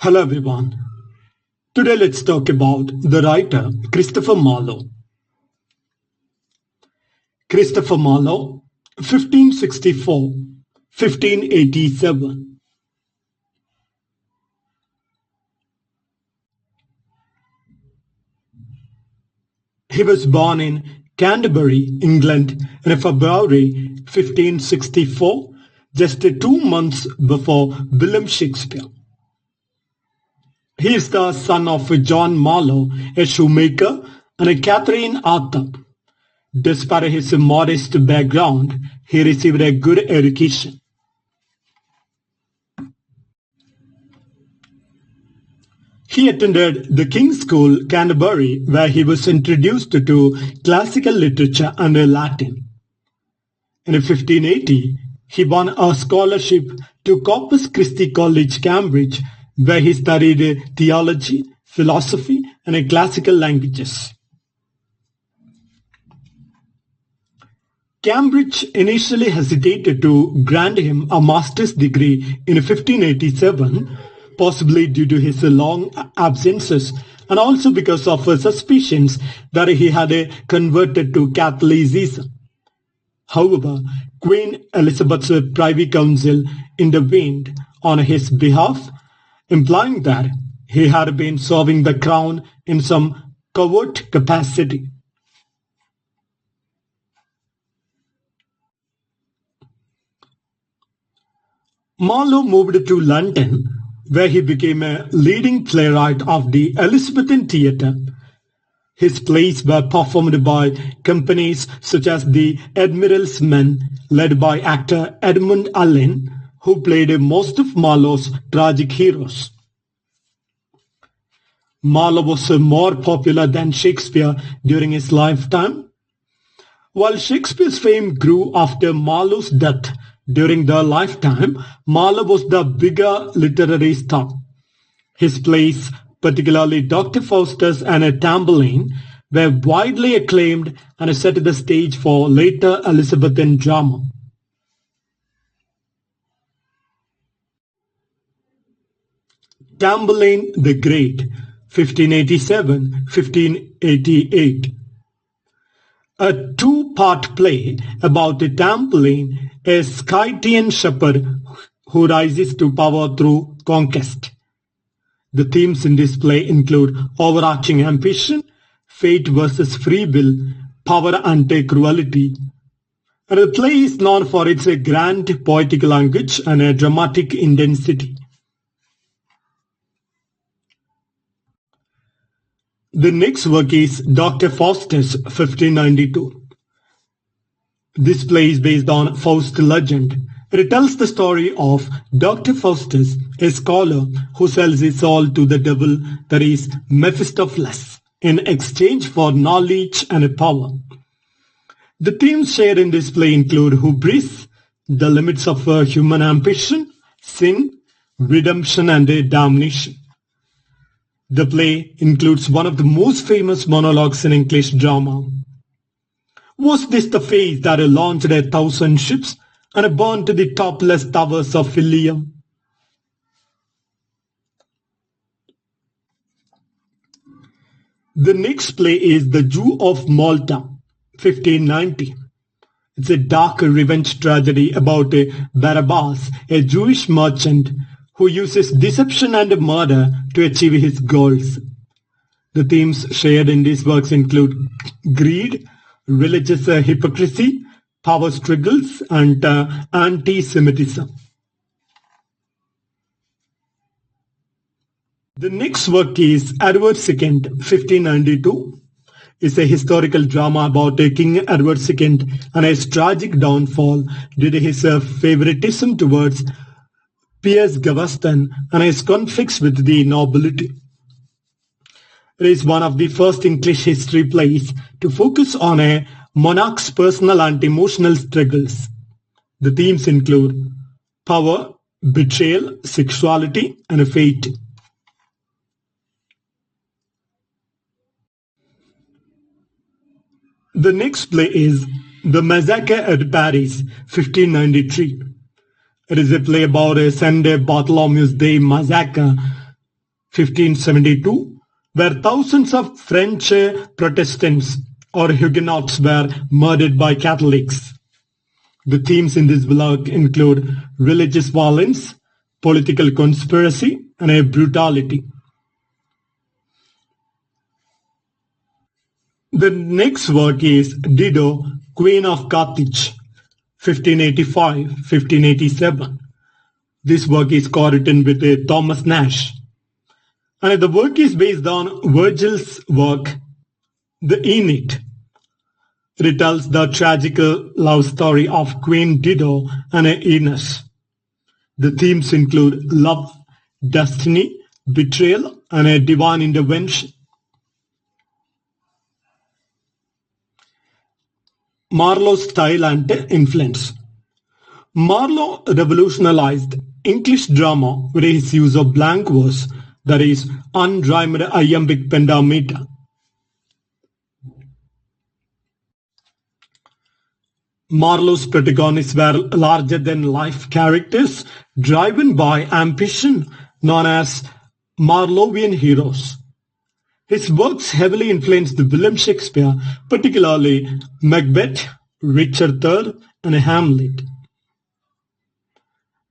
Hello everyone. Today let's talk about the writer Christopher Marlowe. Christopher Marlowe, 1564-1587. He was born in Canterbury, England in February 1564, just 2 months before William Shakespeare. He is the son of John Marlowe, a shoemaker, and Catherine Arthur. Despite his modest background, he received a good education. He attended the King's School, Canterbury, where he was introduced to classical literature and Latin. In 1580, he won a scholarship to Corpus Christi College, Cambridge, where he studied theology, philosophy, and classical languages. Cambridge initially hesitated to grant him a master's degree in 1587, possibly due to his long absences and also because of suspicions that he had converted to Catholicism. However, Queen Elizabeth's Privy Council intervened on his behalf, implying that he had been serving the crown in some covert capacity. Marlowe moved to London, where he became a leading playwright of the Elizabethan theatre. His plays were performed by companies such as the Admiral's Men, led by actor Edmund Alleyn, who played most of Marlowe's tragic heroes. Marlowe was more popular than Shakespeare during his lifetime. While Shakespeare's fame grew after Marlowe's death, during their lifetime, Marlowe was the bigger literary star. His plays, particularly Dr. Faustus and Tamburlaine, were widely acclaimed and set the stage for later Elizabethan drama. Tamburlaine the Great, 1587-1588. A two-part play about Tamburlaine, a Scythian shepherd who rises to power through conquest. The themes in this play include overarching ambition, fate versus free will, power and cruelty. And the play is known for its grand poetic language and a dramatic intensity. The next work is Dr. Faustus, 1592. This play is based on Faust legend. It tells the story of Dr. Faustus, a scholar who sells his soul to the devil, that is Mephistopheles, in exchange for knowledge and power. The themes shared in this play include hubris, the limits of human ambition, sin, redemption, and damnation. The play includes one of the most famous monologues in English drama. Was this the fate that launched 1,000 ships and burned to the topless towers of Ilium? The next play is The Jew of Malta, 1590. It's a dark revenge tragedy about Barabbas, a Jewish merchant who uses deception and murder to achieve his goals. The themes shared in these works include greed, religious hypocrisy, power struggles, and anti-Semitism. The next work is Edward II, 1592. It's a historical drama about King Edward II and his tragic downfall due to his favoritism towards Piers Gaveston and his conflicts with the nobility. It is one of the first English history plays to focus on a monarch's personal and emotional struggles. The themes include power, betrayal, sexuality, and fate. The next play is The Massacre at Paris, 1593. It is a play about a Sunday Bartholomew's Day massacre 1572, where thousands of French Protestants or Huguenots were murdered by Catholics. The themes in this work include religious violence, political conspiracy, and brutality. The next work is Dido, Queen of Carthage, 1585-1587. This work is co-written with Thomas Nash. And the work is based on Virgil's work, The Aeneid. It retells the tragic love story of Queen Dido and Aeneas. The themes include love, destiny, betrayal, and a divine intervention. Marlowe's style and influence. Marlowe revolutionized English drama with his use of blank verse, that is, unrhymed iambic pentameter. Marlowe's protagonists were larger-than-life characters driven by ambition, known as Marlowean heroes. His works heavily influenced William Shakespeare, particularly Macbeth, Richard III, and Hamlet.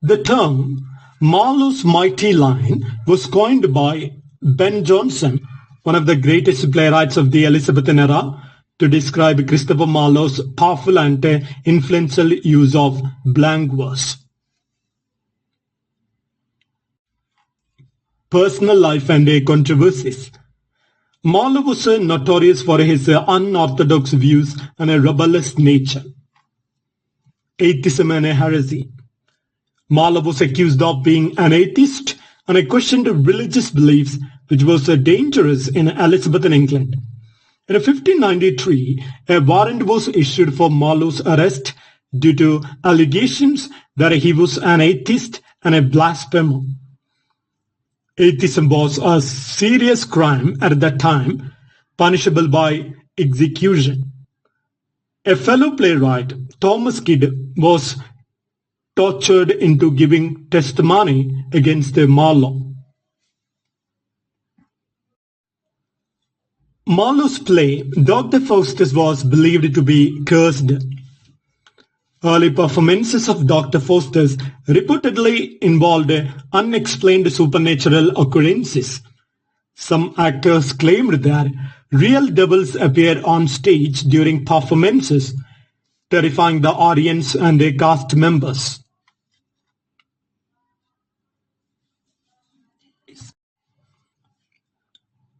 The term Marlowe's mighty line was coined by Ben Jonson, one of the greatest playwrights of the Elizabethan era, to describe Christopher Marlowe's powerful and influential use of blank verse. Personal life and controversies. Marlowe was notorious for his unorthodox views and a rebellious nature. Atheism and heresy. Marlowe was accused of being an atheist and questioned religious beliefs, which was dangerous in Elizabethan England. In 1593, a warrant was issued for Marlowe's arrest due to allegations that he was an atheist and a blasphemer. Atheism was a serious crime at that time, punishable by execution. A fellow playwright, Thomas Kidd, was tortured into giving testimony against Marlowe. Marlowe's play, Dr. Faustus, was believed to be cursed. Early performances of Dr. Faustus reportedly involved unexplained supernatural occurrences. Some actors claimed that real devils appeared on stage during performances, terrifying the audience and their cast members.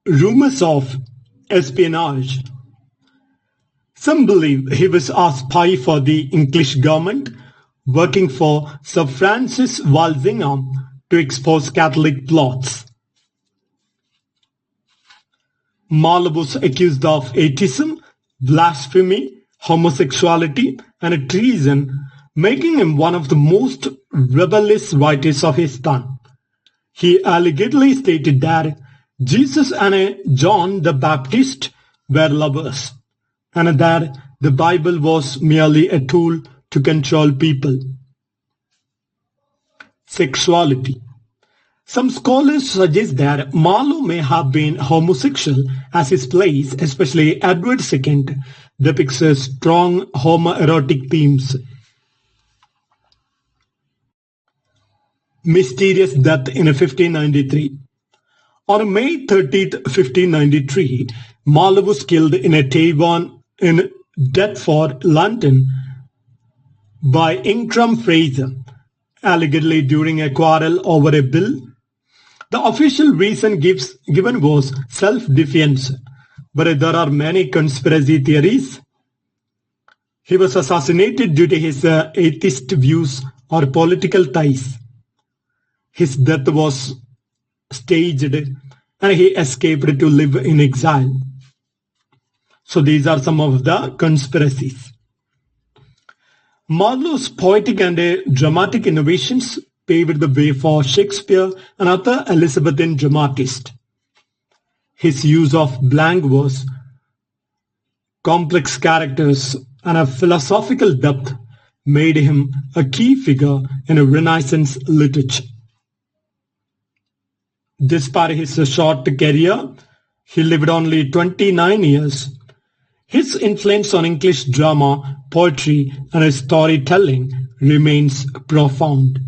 Rumors of espionage. Some believe he was a spy for the English government, working for Sir Francis Walsingham to expose Catholic plots. Marlowe was accused of atheism, blasphemy, homosexuality, and treason, making him one of the most rebellious writers of his time. He allegedly stated that Jesus and John the Baptist were lovers, and that the Bible was merely a tool to control people. Sexuality. Some scholars suggest that Marlowe may have been homosexual, as his plays, especially Edward II, depicts strong homoerotic themes. Mysterious death in 1593. On May 30, 1593, Marlowe was killed in a tavern in Deptford, London, by Incrum Fraser, allegedly during a quarrel over a bill. The official reason given was self-defense, but there are many conspiracy theories. He was assassinated due to his atheist views or political ties. His death was staged and he escaped to live in exile. So these are some of the conspiracies. Marlowe's poetic and dramatic innovations paved the way for Shakespeare and other Elizabethan dramatists. His use of blank verse, complex characters, and a philosophical depth made him a key figure in a Renaissance literature. Despite his short career, he lived only 29 years. His influence on English drama, poetry, and storytelling remains profound.